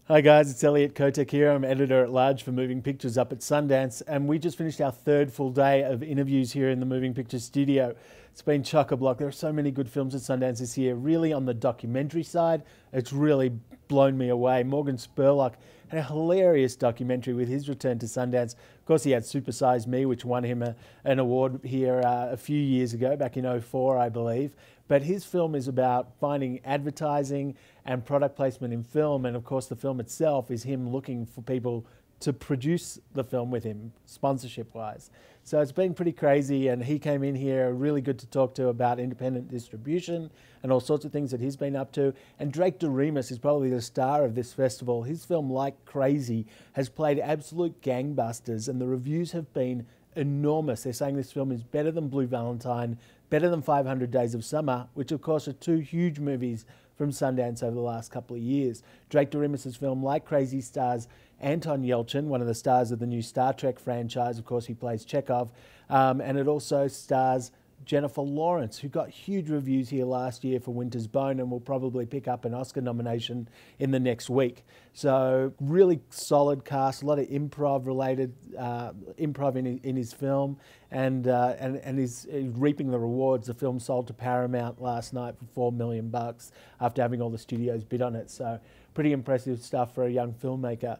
Hi guys, it's Elliot Kotek here. I'm editor-at-large for Moving Pictures up at Sundance, and we just finished our third full day of interviews here in the Moving Pictures studio. It's been chock-a-block. There are so many good films at Sundance this year. Really on the documentary side, it's really blown me away. Morgan Spurlock had a hilarious documentary with his return to Sundance. Of course, he had Super Size Me, which won him an award here a few years ago, back in '04, I believe. But his film is about finding advertising and product placement in film. And of course, the film itself is him looking for people to produce the film with him, sponsorship-wise. So it's been pretty crazy, and he came in here really good to talk to about independent distribution and all sorts of things that he's been up to. And Drake Doremus is probably the star of this festival. His film, Like Crazy, has played absolute gangbusters, and the reviews have been enormous. They're saying this film is better than Blue Valentine, better than 500 Days of Summer, which of course are two huge movies from Sundance over the last couple of years. Drake Doremus' film Like Crazy stars Anton Yelchin, one of the stars of the new Star Trek franchise. Of course, he plays Chekhov. And it also stars Jennifer Lawrence, who got huge reviews here last year for Winter's Bone and will probably pick up an Oscar nomination in the next week. So really solid cast, a lot of improv-related improv in his film, and he's reaping the rewards. The film sold to Paramount last night for $4 million after having all the studios bid on it. So pretty impressive stuff for a young filmmaker.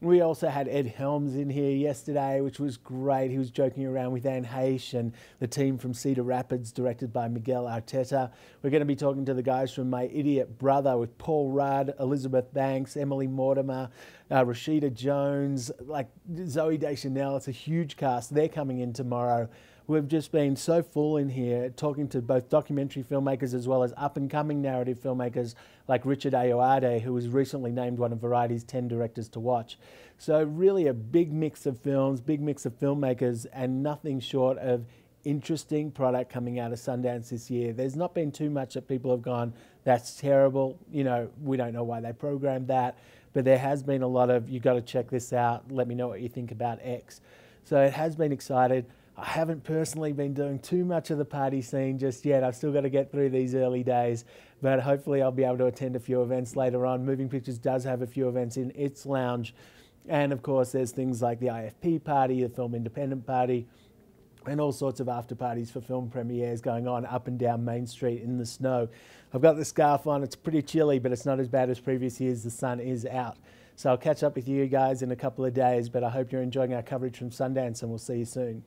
We also had Ed Helms in here yesterday, which was great. He was joking around with Anne Heche and the team from Cedar Rapids, directed by Miguel Arteta. We're going to be talking to the guys from My Idiot Brother with Paul Rudd, Elizabeth Banks, Emily Mortimer, Rashida Jones, like Zoe Deschanel. It's a huge cast. They're coming in tomorrow. We've just been so full in here talking to both documentary filmmakers as well as up-and-coming narrative filmmakers like Richard Ayoade, who was recently named one of Variety's 10 directors to watch. So really a big mix of films, big mix of filmmakers, and nothing short of interesting product coming out of Sundance this year. There's not been too much that people have gone, that's terrible, you know, we don't know why they programmed that, but there has been a lot of, you got to check this out, let me know what you think about X. So it has been excited. I haven't personally been doing too much of the party scene just yet. I've still got to get through these early days, but hopefully I'll be able to attend a few events later on. Moving Pictures does have a few events in its lounge. And of course, there's things like the IFP party, the Film Independent party, and all sorts of after parties for film premieres going on up and down Main Street in the snow. I've got the scarf on. It's pretty chilly, but it's not as bad as previous years. The sun is out. So I'll catch up with you guys in a couple of days, but I hope you're enjoying our coverage from Sundance, and we'll see you soon.